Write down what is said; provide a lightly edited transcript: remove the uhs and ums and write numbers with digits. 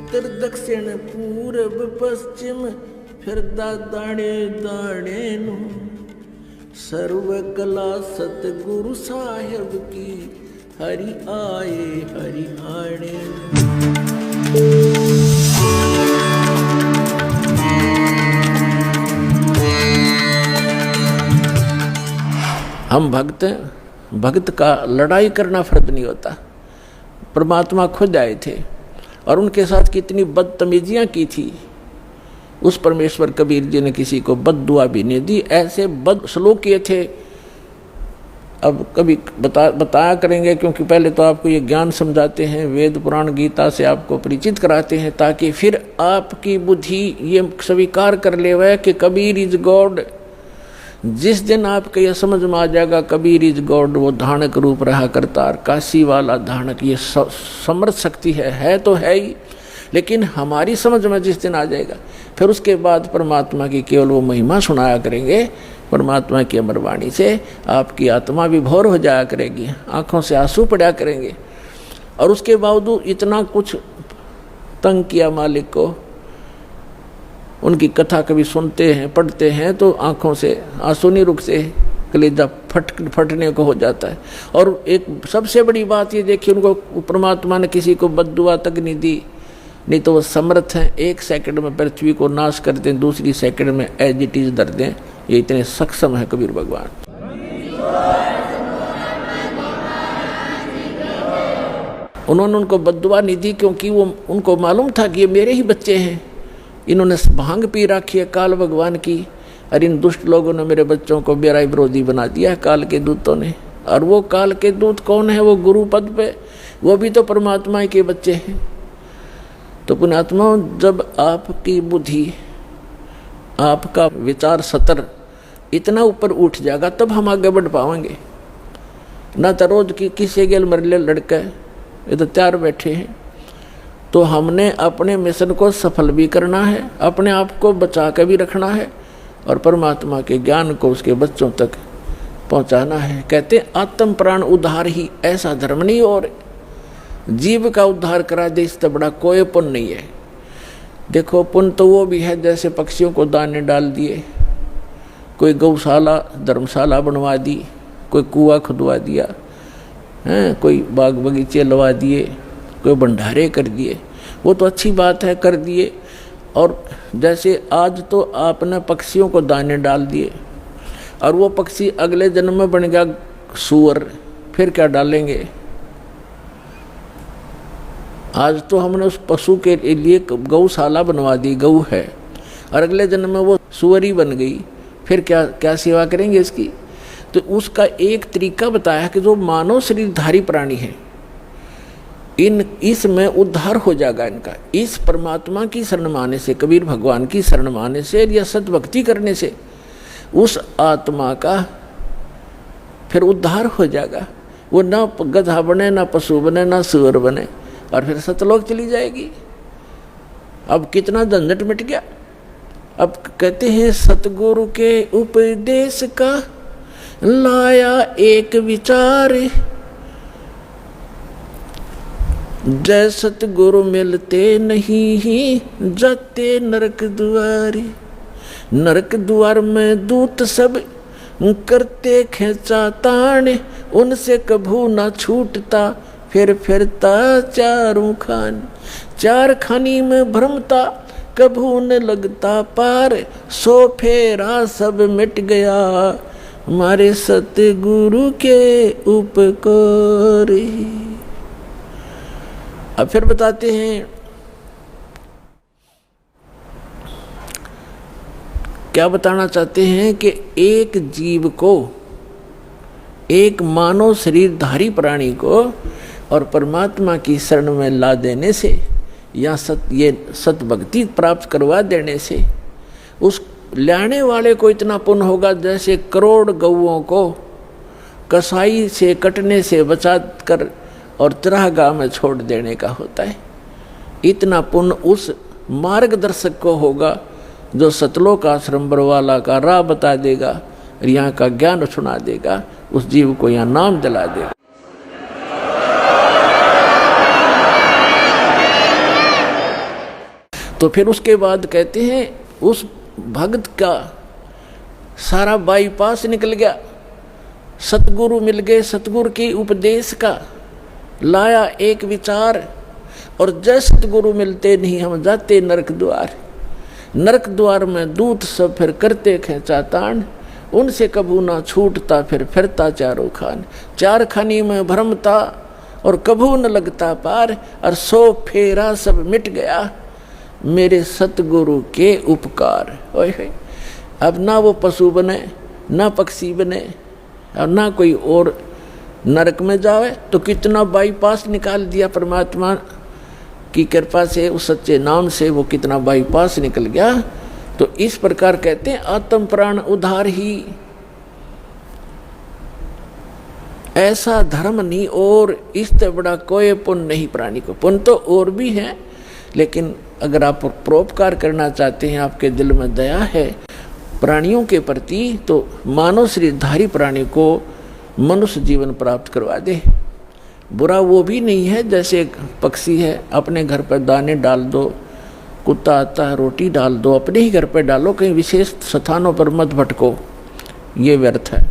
उत्तर दक्षिण पूरब पश्चिम फिरदा दाणे दाणे नु सर्व कला सतगुरु साहेब की हरि आए हरि आणे। हम भक्त का लड़ाई करना फर्ज नहीं होता। परमात्मा खुद आए थे और उनके साथ कितनी बदतमीजियां की थी। उस परमेश्वर कबीर जी ने किसी को बद्दुआ भी नहीं दी, ऐसे बद श्लोक किए थे। अब कभी बताया करेंगे, क्योंकि पहले तो आपको ये ज्ञान समझाते हैं, वेद पुराण गीता से आपको परिचित कराते हैं, ताकि फिर आपकी बुद्धि ये स्वीकार कर ले वह कि कबीर इज गॉड। जिस दिन आपको यह समझ में आ जाएगा कबीर इज गॉड, वो धानक रूप रहा करतार, काशी वाला धानक, ये समर्थ शक्ति है तो है ही, लेकिन हमारी समझ में जिस दिन आ जाएगा फिर उसके बाद परमात्मा की केवल वो महिमा सुनाया करेंगे। परमात्मा की अमर वाणी से आपकी आत्मा विभोर हो जाया करेगी, आंखों से आंसू पड़ा करेंगे। और उसके बावजूद इतना कुछ तंग किया मालिक को, उनकी कथा कभी सुनते हैं पढ़ते हैं तो आंखों से आंसू नहीं रुकते, कलेजा फटने को हो जाता है। और एक सबसे बड़ी बात ये देखिए, उनको परमात्मा ने किसी को बद्दुआ तक नहीं दी, नहीं तो वो समर्थ हैं, 1 सेकंड में पृथ्वी को नाश कर दें, दूसरी सेकंड में एज इट इज धर दें। ये इतने सक्षम है कबीर भगवान। उन्होंने उनको बद्दुआ नहीं दी, क्योंकि वो उनको मालूम था कि ये मेरे ही बच्चे हैं, इन्होंने भांग पी रखी है काल भगवान की, और इन दुष्ट लोगों ने मेरे बच्चों को मेरा विरोधी बना दिया है काल के दूतों ने। और वो काल के दूत कौन है? वो गुरु पद पे, वो भी तो परमात्मा के बच्चे हैं। तो पुण्यात्मा, जब आपकी बुद्धि, आपका विचार सतर इतना ऊपर उठ जाएगा तब हम आगे बढ़ पाएंगे। ना तो रोज की किसी गेल मरले लड़के ये तो तैयार बैठे हैं। तो हमने अपने मिशन को सफल भी करना है, अपने आप को बचा के भी रखना है, और परमात्मा के ज्ञान को उसके बच्चों तक पहुंचाना है। कहते आत्म प्राण उद्धार ही ऐसा धर्म नहीं, और जीव का उद्धार करा दे इससे बड़ा कोई पुण्य नहीं है। देखो, पुण्य तो वो भी है जैसे पक्षियों को दाने डाल दिए, कोई गौशाला धर्मशाला बनवा दी, कोई कुआं खुदवा दिया है, कोई बाग बगीचे लगा दिए, कोई भंडारे कर दिए, वो तो अच्छी बात है, कर दिए। और जैसे आज तो आपने पक्षियों को दाने डाल दिए और वो पक्षी अगले जन्म में बन गया सूअर, फिर क्या डालेंगे? आज तो हमने उस पशु के लिए गौशाला बनवा दी, गऊ है, और अगले जन्म में वो सूअरी बन गई, फिर क्या सेवा करेंगे इसकी? तो उसका एक तरीका बताया कि जो मानव शरीरधारी प्राणी है, इसमें उद्धार हो जाएगा इनका, इस परमात्मा की शरण माने से, कबीर भगवान की शरण माने से या सद्भक्ति करने से उस आत्मा का फिर उद्धार हो जाएगा। वो ना गधा बने, ना पशु बने, ना सूअर बने, और फिर सतलोक चली जाएगी। अब कितना झंझट मिट गया। अब कहते हैं सतगुरु के उपदेश का लाया एक विचार, जय सतगुरु मिलते नहीं जाते नरक द्वारे। नरक द्वार में दूत सब करते खेचा तान, उनसे कभू ना छूटता फिर फिरता चारों खान। चार खानी में भ्रमता कभू न लगता पार, सो फेरा सब मिट गया हमारे सतगुरु के उपकार। अब फिर बताते हैं, क्या बताना चाहते हैं कि एक जीव को, एक मानव शरीरधारी प्राणी को और परमात्मा की शरण में ला देने से या सतभक्ति प्राप्त करवा देने से उस लाने वाले को इतना पुण्य होगा जैसे करोड़ गौओं को कसाई से कटने से बचा कर और चरागाह में छोड़ देने का होता है। इतना पुण्य उस मार्गदर्शक को होगा जो सतलोक आश्रम बरवाला का राह बता देगा और यहाँ का ज्ञान सुना देगा, उस जीव को यहाँ नाम दिला देगा। तो फिर उसके बाद कहते हैं उस भक्त का सारा बाईपास निकल गया, सतगुरु मिल गए, सतगुरु के उपदेश का लाया एक विचार, और जय सतगुरु मिलते नहीं हम जाते नरक द्वार। नरक द्वार में दूत सब फिर करते खेचा तान, उनसे कबू ना छूटता फिर फिरता चारों खान। चार खानी में भ्रमता और कबू न लगता पार, और 100 फेरा सब मिट गया मेरे सतगुरु के उपकार। ओए अब ना वो पशु बने, ना पक्षी बने, और ना कोई और नरक में जावे, तो कितना बाईपास निकाल दिया परमात्मा की कृपा से, उस सच्चे नाम से वो कितना बाईपास निकल गया। तो इस प्रकार कहते हैं आत्म प्राण उद्धार ही, ऐसा धर्म नहीं और इससे बड़ा कोई पुण्य नहीं प्राणी को। पुण्य तो और भी है, लेकिन अगर आप परोपकार करना चाहते हैं, आपके दिल में दया है प्राणियों के प्रति, तो मानव शरीरधारी प्राणी को मनुष्य जीवन प्राप्त करवा दे। बुरा वो भी नहीं है, जैसे एक पक्षी है, अपने घर पर दाने डाल दो, कुत्ता आता है रोटी डाल दो, अपने ही घर पर डालो, कहीं विशेष स्थानों पर मत भटको, ये व्यर्थ है।